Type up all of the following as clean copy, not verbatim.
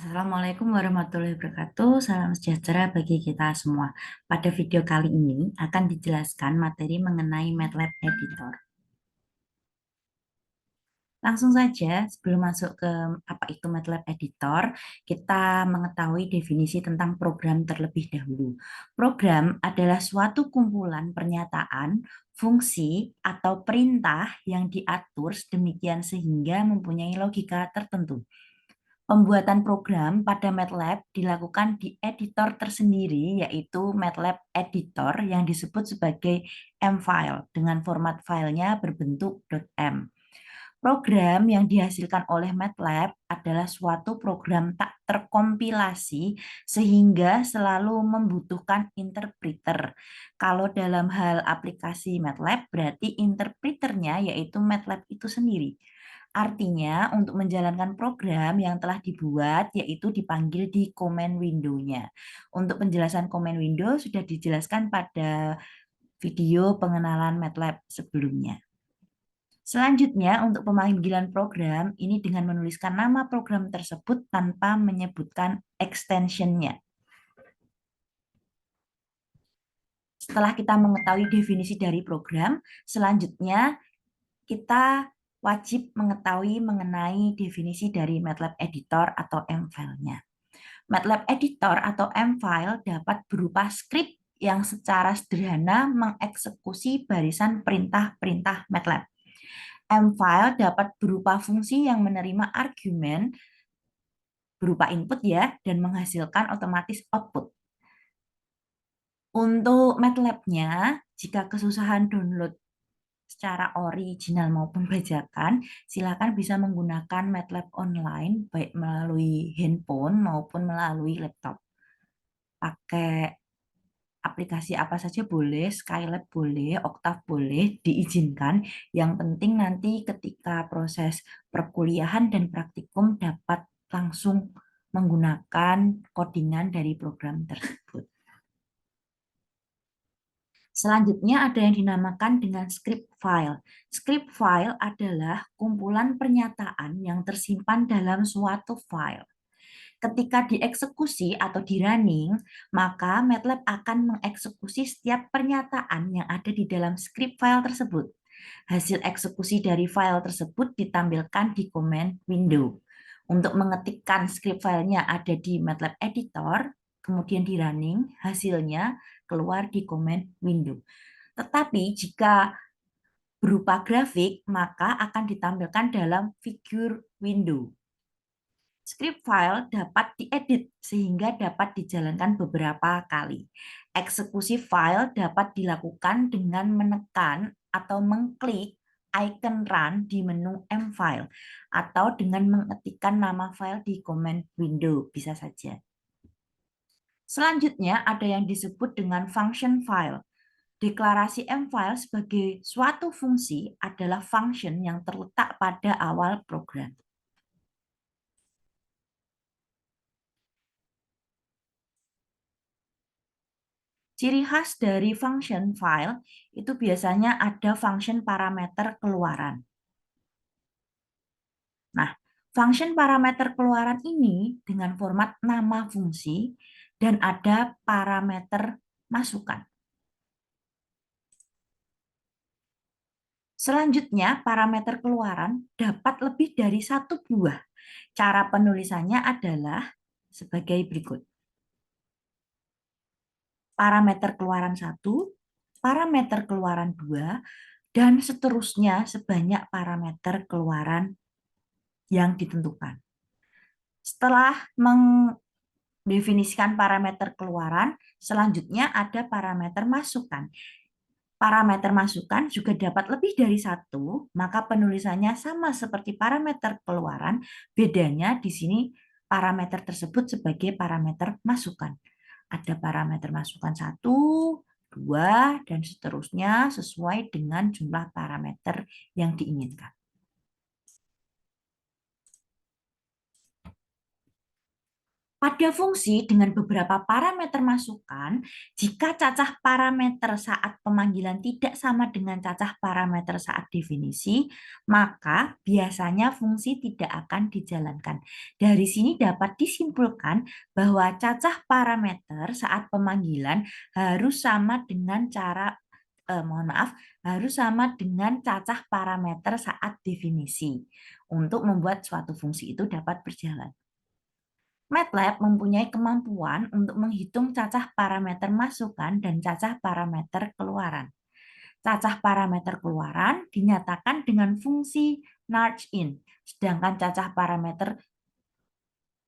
Assalamualaikum warahmatullahi wabarakatuh. Salam sejahtera bagi kita semua. Pada video kali ini akan dijelaskan materi mengenai MATLAB Editor. Langsung saja, sebelum masuk ke apa itu MATLAB Editor, kita mengetahui definisi tentang program terlebih dahulu. Program adalah suatu kumpulan pernyataan, fungsi, atau perintah yang diatur sedemikian sehingga mempunyai logika tertentu. Pembuatan program pada MATLAB dilakukan di editor tersendiri, yaitu MATLAB Editor yang disebut sebagai M-file dengan format filenya berbentuk .m. Program yang dihasilkan oleh MATLAB adalah suatu program tak terkompilasi sehingga selalu membutuhkan interpreter. Kalau dalam hal aplikasi MATLAB, berarti interpreternya yaitu MATLAB itu sendiri. Artinya, untuk menjalankan program yang telah dibuat, yaitu dipanggil di command window-nya. Untuk penjelasan command window sudah dijelaskan pada video pengenalan MATLAB sebelumnya. Selanjutnya, untuk pemanggilan program, ini dengan menuliskan nama program tersebut tanpa menyebutkan extension-nya. Setelah kita mengetahui definisi dari program, selanjutnya kita wajib mengetahui mengenai definisi dari MATLAB Editor atau M-file-nya. MATLAB Editor atau M-file dapat berupa skrip yang secara sederhana mengeksekusi barisan perintah-perintah MATLAB. M-file dapat berupa fungsi yang menerima argumen berupa input ya dan menghasilkan otomatis output. Untuk MATLAB-nya, jika kesusahan download secara original maupun bajakan, silakan bisa menggunakan MATLAB online baik melalui handphone maupun melalui laptop. Pakai aplikasi apa saja boleh, Skylab boleh, Octave boleh, diizinkan. Yang penting nanti ketika proses perkuliahan dan praktikum dapat langsung menggunakan codingan dari program tersebut. Selanjutnya ada yang dinamakan dengan script file. Script file adalah kumpulan pernyataan yang tersimpan dalam suatu file. Ketika dieksekusi atau di running, maka MATLAB akan mengeksekusi setiap pernyataan yang ada di dalam script file tersebut. Hasil eksekusi dari file tersebut ditampilkan di command window. Untuk mengetikkan script filenya ada di MATLAB Editor, kemudian di running, hasilnya keluar di command window. Tetapi jika berupa grafik, maka akan ditampilkan dalam figure window. Script file dapat diedit sehingga dapat dijalankan beberapa kali. Eksekusi file dapat dilakukan dengan menekan atau mengklik icon run di menu M-file atau dengan mengetikkan nama file di command window, bisa saja. Selanjutnya ada yang disebut dengan function file. Deklarasi M-file sebagai suatu fungsi adalah function yang terletak pada awal program. Ciri khas dari function file itu biasanya ada function parameter keluaran. Nah, function parameter keluaran ini dengan format nama fungsi dan ada parameter masukan. Selanjutnya, parameter keluaran dapat lebih dari satu buah. Cara penulisannya adalah sebagai berikut. Parameter keluaran 1, parameter keluaran 2, dan seterusnya sebanyak parameter keluaran yang ditentukan. Setelah mendefinisikan parameter keluaran, selanjutnya ada parameter masukan. Parameter masukan juga dapat lebih dari satu, maka penulisannya sama seperti parameter keluaran, bedanya di sini parameter tersebut sebagai parameter masukan. Ada parameter masukan 1, 2, dan seterusnya sesuai dengan jumlah parameter yang diinginkan. Pada fungsi dengan beberapa parameter masukan, jika cacah parameter saat pemanggilan tidak sama dengan cacah parameter saat definisi, maka biasanya fungsi tidak akan dijalankan. Dari sini dapat disimpulkan bahwa cacah parameter saat pemanggilan harus sama dengan harus sama dengan cacah parameter saat definisi untuk membuat suatu fungsi itu dapat berjalan. MATLAB mempunyai kemampuan untuk menghitung cacah parameter masukan dan cacah parameter keluaran. Cacah parameter keluaran dinyatakan dengan fungsi NARChin, sedangkan cacah parameter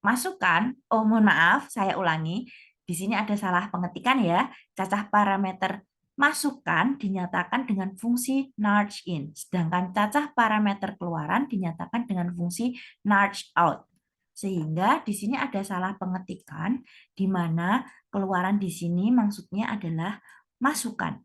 masukan, mohon maaf, saya ulangi, di sini ada salah pengetikan ya, cacah parameter masukan dinyatakan dengan fungsi NARChin, sedangkan cacah parameter keluaran dinyatakan dengan fungsi NARChout. Sehingga di sini ada salah pengetikan, di mana keluaran di sini maksudnya adalah masukan.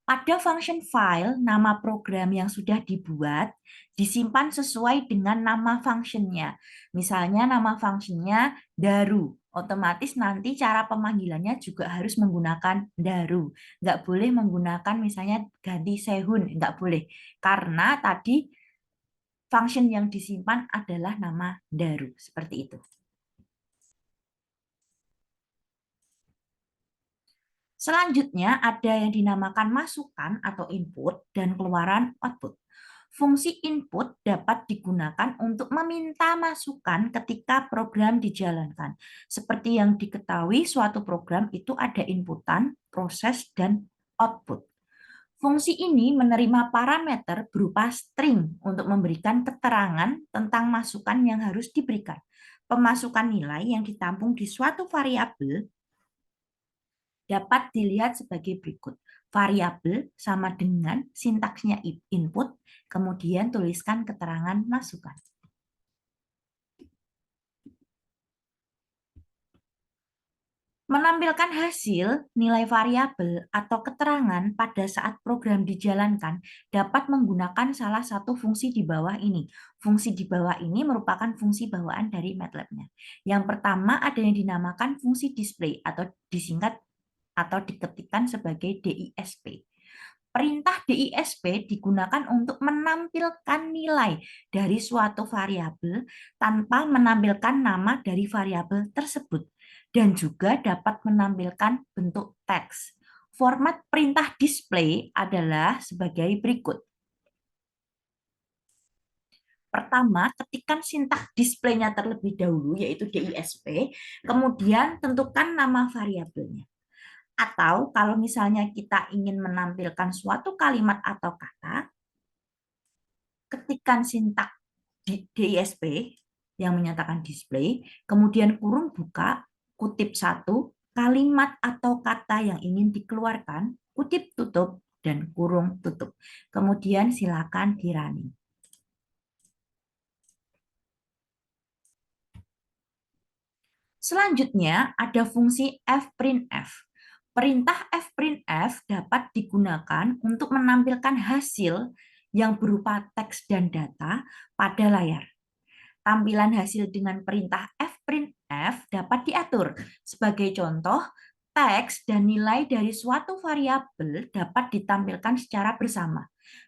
Pada function file, nama program yang sudah dibuat disimpan sesuai dengan nama functionnya. Misalnya nama functionnya daru, otomatis nanti cara pemanggilannya juga harus menggunakan daru. Nggak boleh menggunakan misalnya ganti sehun, nggak boleh. Karena tadi function yang disimpan adalah nama daru, seperti itu. Selanjutnya ada yang dinamakan masukan atau input dan keluaran output. Fungsi input dapat digunakan untuk meminta masukan ketika program dijalankan. Seperti yang diketahui, suatu program itu ada inputan, proses, dan output. Fungsi ini menerima parameter berupa string untuk memberikan keterangan tentang masukan yang harus diberikan. Pemasukan nilai yang ditampung di suatu variabel dapat dilihat sebagai berikut. Variabel sama dengan sintaksnya input, kemudian tuliskan keterangan masukan. Menampilkan hasil, nilai variabel, atau keterangan pada saat program dijalankan dapat menggunakan salah satu fungsi di bawah ini. Fungsi di bawah ini merupakan fungsi bawaan dari MATLAB-nya. Yang pertama ada yang dinamakan fungsi display atau disingkat atau diketikkan sebagai DISP. Perintah DISP digunakan untuk menampilkan nilai dari suatu variabel tanpa menampilkan nama dari variabel tersebut dan juga dapat menampilkan bentuk teks. Format perintah display adalah sebagai berikut. Pertama, ketikkan sintak display-nya terlebih dahulu, yaitu DISP, kemudian tentukan nama variabelnya. Atau kalau misalnya kita ingin menampilkan suatu kalimat atau kata, ketikkan sintak DISP yang menyatakan display, kemudian kurung buka, kutip satu, kalimat atau kata yang ingin dikeluarkan, kutip tutup, dan kurung tutup. Kemudian silakan dirunning. Selanjutnya ada fungsi fprintf. Perintah fprintf dapat digunakan untuk menampilkan hasil yang berupa teks dan data pada layar. Tampilan hasil dengan perintah fprintf dapat diatur. Sebagai contoh, teks dan nilai dari suatu variabel dapat ditampilkan secara bersama.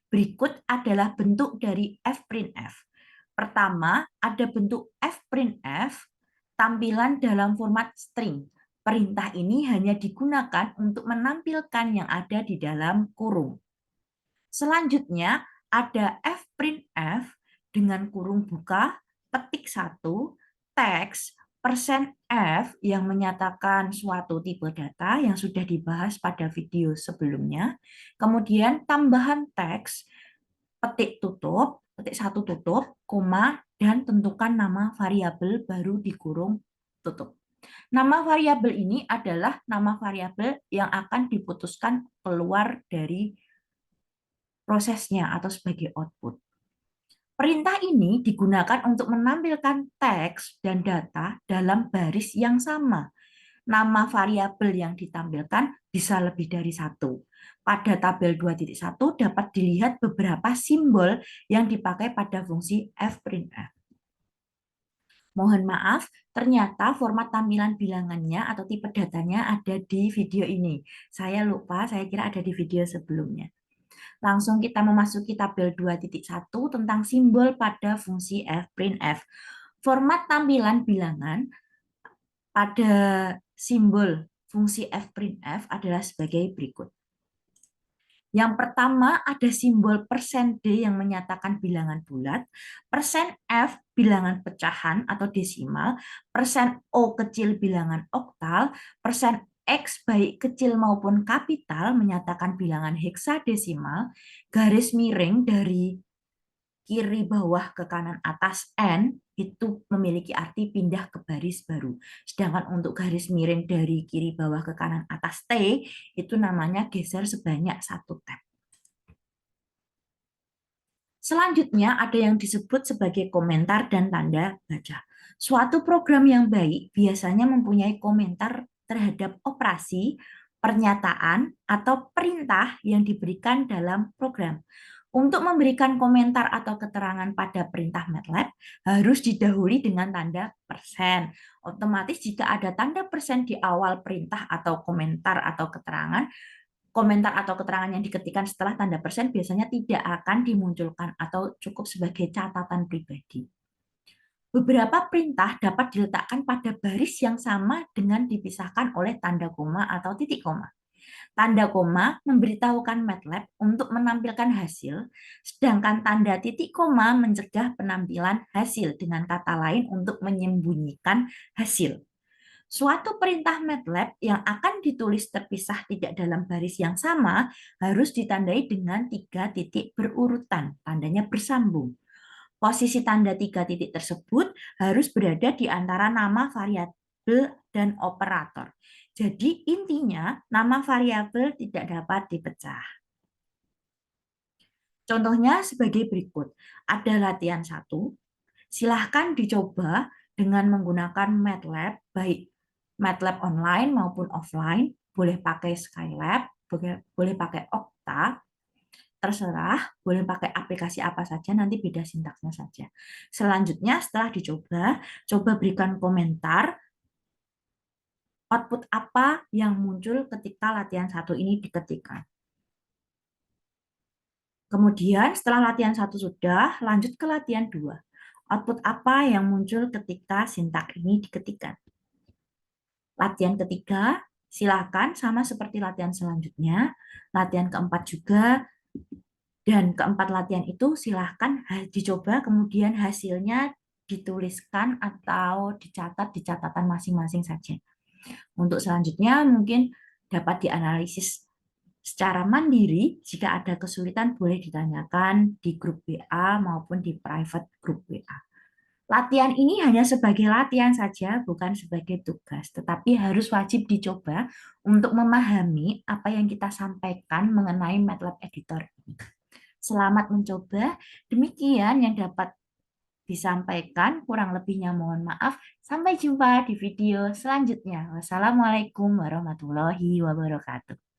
Berikut adalah bentuk dari fprintf. Pertama, ada bentuk fprintf, tampilan dalam format string. Perintah ini hanya digunakan untuk menampilkan yang ada di dalam kurung. Selanjutnya, ada fprintf dengan kurung buka, petik 1, teks, %f yang menyatakan suatu tipe data yang sudah dibahas pada video sebelumnya, kemudian tambahan teks, petik tutup, petik 1 tutup, koma, dan tentukan nama variabel baru di kurung tutup. Nama variabel ini adalah nama variabel yang akan diputuskan keluar dari prosesnya atau sebagai output. Perintah ini digunakan untuk menampilkan teks dan data dalam baris yang sama. Nama variabel yang ditampilkan bisa lebih dari satu. Pada tabel 2.1 dapat dilihat beberapa simbol yang dipakai pada fungsi fprintf. Mohon maaf, ternyata format tampilan bilangannya atau tipe datanya ada di video ini. Saya lupa, saya kira ada di video sebelumnya. Langsung kita memasuki tabel 2.1 tentang simbol pada fungsi f print f. Format tampilan bilangan pada simbol fungsi f print f adalah sebagai berikut. Yang pertama ada simbol persen %D yang menyatakan bilangan bulat, persen %F bilangan pecahan atau desimal, persen %O kecil bilangan oktal, persen X baik kecil maupun kapital menyatakan bilangan heksadesimal, garis miring dari kiri bawah ke kanan atas N itu memiliki arti pindah ke baris baru. Sedangkan untuk garis miring dari kiri bawah ke kanan atas T itu namanya geser sebanyak 1 tab. Selanjutnya ada yang disebut sebagai komentar dan tanda baca. Suatu program yang baik biasanya mempunyai komentar terhadap operasi, pernyataan, atau perintah yang diberikan dalam program. Untuk memberikan komentar atau keterangan pada perintah MATLAB harus didahului dengan tanda persen. Otomatis jika ada tanda persen di awal perintah atau komentar atau keterangan, komentar atau keterangan yang diketikkan setelah tanda persen biasanya tidak akan dimunculkan atau cukup sebagai catatan pribadi. Beberapa perintah dapat diletakkan pada baris yang sama dengan dipisahkan oleh tanda koma atau titik koma. Tanda koma memberitahukan MATLAB untuk menampilkan hasil, sedangkan tanda titik koma mencegah penampilan hasil, dengan kata lain untuk menyembunyikan hasil. Suatu perintah MATLAB yang akan ditulis terpisah tidak dalam baris yang sama harus ditandai dengan 3 titik berurutan, tandanya bersambung. Posisi tanda 3 titik tersebut harus berada di antara nama variabel dan operator. Jadi intinya nama variabel tidak dapat dipecah. Contohnya sebagai berikut. Ada latihan 1. Silahkan dicoba dengan menggunakan MATLAB, baik MATLAB online maupun offline. Boleh pakai Skylab, boleh pakai Okta, terserah, boleh pakai aplikasi apa saja, nanti beda sintaksnya saja. Selanjutnya setelah dicoba, coba berikan komentar output apa yang muncul ketika latihan 1 ini diketikkan. Kemudian setelah latihan 1 sudah, lanjut ke latihan 2. Output apa yang muncul ketika sintaks ini diketikkan. Latihan ketiga, silakan sama seperti latihan selanjutnya. Latihan keempat juga. Dan keempat latihan itu silahkan dicoba, kemudian hasilnya dituliskan atau dicatat di catatan masing-masing saja. Untuk selanjutnya mungkin dapat dianalisis secara mandiri. Jika ada kesulitan boleh ditanyakan di grup WA maupun di private grup WA. Latihan ini hanya sebagai latihan saja, bukan sebagai tugas, tetapi harus wajib dicoba untuk memahami apa yang kita sampaikan mengenai MATLAB Editor ini. Selamat mencoba. Demikian yang dapat disampaikan. Kurang lebihnya mohon maaf. Sampai jumpa di video selanjutnya. Wassalamualaikum warahmatullahi wabarakatuh.